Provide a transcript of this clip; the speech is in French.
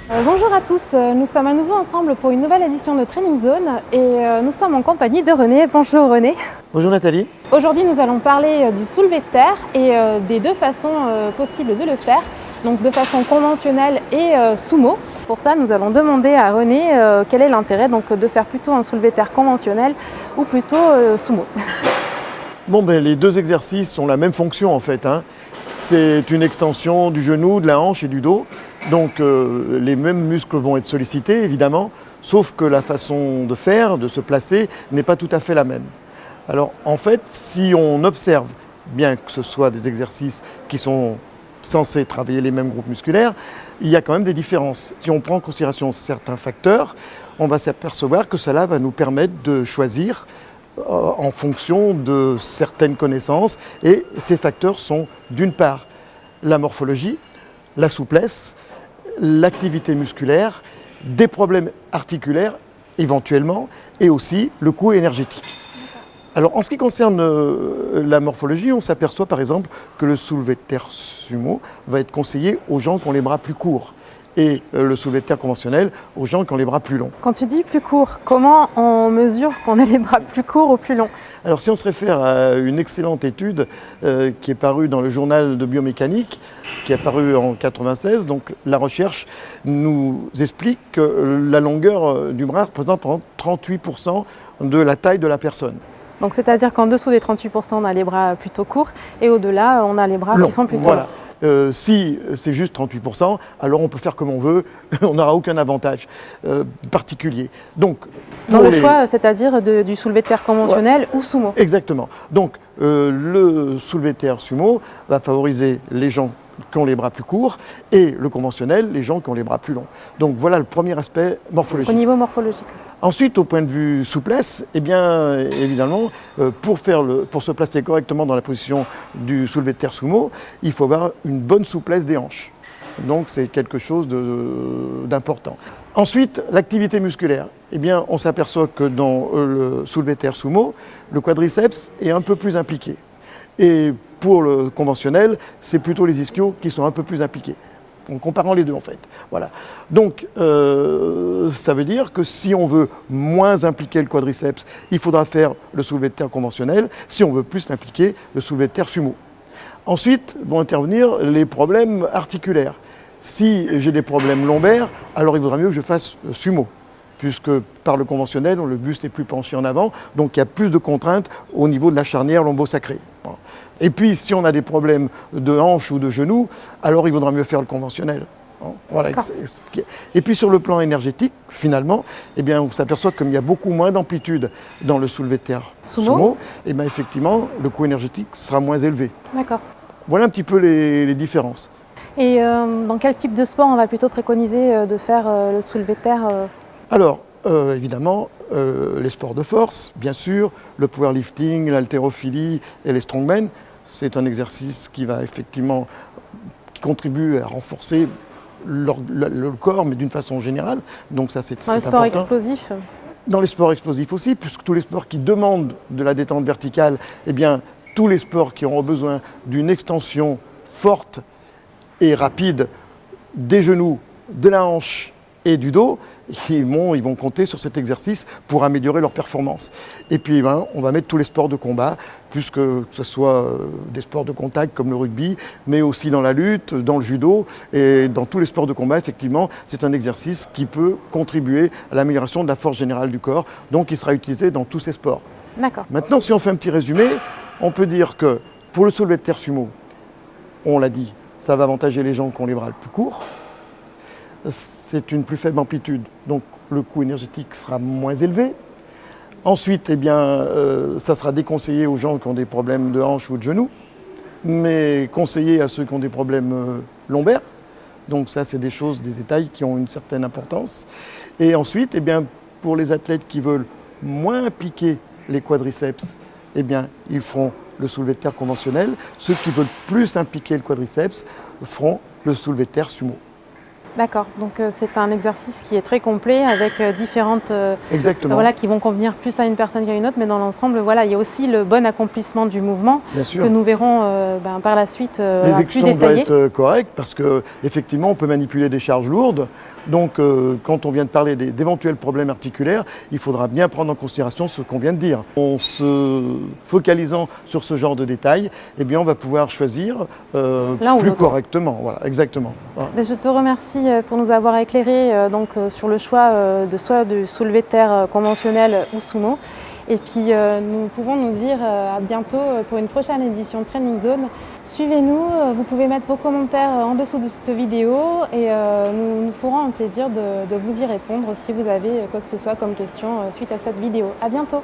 Bonjour à tous, nous sommes à nouveau ensemble pour une nouvelle édition de Training Zone et nous sommes en compagnie de René. Bonjour René. Bonjour Nathalie. Aujourd'hui nous allons parler du soulevé de terre et des deux façons possibles de le faire, donc de façon conventionnelle et sumo. Pour ça nous allons demander à René quel est l'intérêt de faire plutôt un soulevé de terre conventionnel ou plutôt sumo. Les deux exercices ont la même fonction en fait. C'est une extension du genou, de la hanche et du dos. Donc les mêmes muscles vont être sollicités évidemment, sauf que la façon de faire, de se placer, n'est pas tout à fait la même. Alors en fait, si on observe, bien que ce soit des exercices qui sont censés travailler les mêmes groupes musculaires, il y a quand même des différences. Si on prend en considération certains facteurs, on va s'apercevoir que cela va nous permettre de choisir en fonction de certaines connaissances. Et ces facteurs sont d'une part la morphologie, la souplesse, l'activité musculaire, des problèmes articulaires éventuellement, et aussi le coût énergétique. Alors en ce qui concerne la morphologie, on s'aperçoit par exemple que le soulevé de terre sumo va être conseillé aux gens qui ont les bras plus courts et le soulevé de terre conventionnel aux gens qui ont les bras plus longs. Quand tu dis plus court, comment on mesure qu'on a les bras plus courts ou plus longs? Alors si on se réfère à une excellente étude qui est parue dans le journal de biomécanique, qui est parue en 1996, donc la recherche nous explique que la longueur du bras représente 38% de la taille de la personne. Donc c'est-à-dire qu'en dessous des 38%, on a les bras plutôt courts et au-delà, on a les bras qui sont plutôt longs. Voilà. Si c'est juste 38%, alors on peut faire comme on veut, on n'aura aucun avantage particulier. Donc, dans le choix, c'est-à-dire du soulevé de terre conventionnel ou sumo. Exactement. Donc le soulevé de terre sumo va favoriser les gens qui ont les bras plus courts et le conventionnel, les gens qui ont les bras plus longs. Donc voilà le premier aspect morphologique. Au niveau morphologique. Ensuite, au point de vue souplesse, eh bien, évidemment, pour se placer correctement dans la position du soulevé de terre sumo, il faut avoir une bonne souplesse des hanches. Donc c'est quelque chose d'important. Ensuite, l'activité musculaire. Eh bien, on s'aperçoit que dans le soulevé de terre sumo, le quadriceps est un peu plus impliqué. Et pour le conventionnel, c'est plutôt les ischios qui sont un peu plus impliqués. En comparant les deux en fait. Voilà. Donc ça veut dire que si on veut moins impliquer le quadriceps, il faudra faire le soulevé de terre conventionnel. Si on veut plus l'impliquer, le soulevé de terre sumo. Ensuite vont intervenir les problèmes articulaires. Si j'ai des problèmes lombaires, alors il vaudra mieux que je fasse sumo, puisque par le conventionnel, le buste est plus penché en avant, donc il y a plus de contraintes au niveau de la charnière lombo-sacrée. Et puis, si on a des problèmes de hanche ou de genou, alors il vaudra mieux faire le conventionnel. Voilà. Et puis, sur le plan énergétique, finalement, eh bien, on s'aperçoit qu'il y a beaucoup moins d'amplitude dans le soulevé de terre sumo. Et bien, effectivement, le coût énergétique sera moins élevé. D'accord. Voilà un petit peu les différences. Et dans quel type de sport on va plutôt préconiser de faire le soulevé de terre Alors, évidemment, les sports de force, bien sûr, le powerlifting, l'haltérophilie et les strongmen, c'est un exercice qui va effectivement qui contribue à renforcer le corps, mais d'une façon générale. Donc ça, c'est important. Dans les sports explosifs Dans les sports explosifs aussi, puisque tous les sports qui demandent de la détente verticale, eh bien, tous les sports qui auront besoin d'une extension forte et rapide des genoux, de la hanche et du dos, ils vont compter sur cet exercice pour améliorer leur performance. Et puis on va mettre tous les sports de combat, puisque ce soit des sports de contact comme le rugby, mais aussi dans la lutte, dans le judo et dans tous les sports de combat, effectivement, c'est un exercice qui peut contribuer à l'amélioration de la force générale du corps, donc il sera utilisé dans tous ces sports. D'accord. Maintenant, si on fait un petit résumé, on peut dire que pour le soulevé de terre sumo, on l'a dit, ça va avantager les gens qui ont les bras plus courts. C'est une plus faible amplitude, donc le coût énergétique sera moins élevé. Ensuite, ça sera déconseillé aux gens qui ont des problèmes de hanche ou de genoux, mais conseillé à ceux qui ont des problèmes lombaires. Donc ça, c'est des détails qui ont une certaine importance. Et ensuite, pour les athlètes qui veulent moins impliquer les quadriceps, ils feront le soulevé de terre conventionnel. Ceux qui veulent plus impliquer le quadriceps feront le soulevé de terre sumo. D'accord, donc c'est un exercice qui est très complet avec différentes Exactement. voilà, qui vont convenir plus à une personne qu'à une autre, mais dans l'ensemble, voilà, il y a aussi le bon accomplissement du mouvement Bien sûr. que nous verrons par la suite plus L'exécution doit détaillée. être correcte parce qu'effectivement, on peut manipuler des charges lourdes. Donc, quand on vient de parler d'éventuels problèmes articulaires, il faudra bien prendre en considération ce qu'on vient de dire. En se focalisant sur ce genre de détails, eh bien, on va pouvoir choisir plus correctement. Voilà, exactement. Voilà. Je te remercie pour nous avoir éclairé sur le choix soit de soulevé de terre conventionnel ou sumo. Et puis nous pouvons nous dire à bientôt pour une prochaine édition de Training Zone. Suivez-nous, vous pouvez mettre vos commentaires en dessous de cette vidéo et nous ferons un plaisir de vous y répondre si vous avez quoi que ce soit comme question suite à cette vidéo. À bientôt!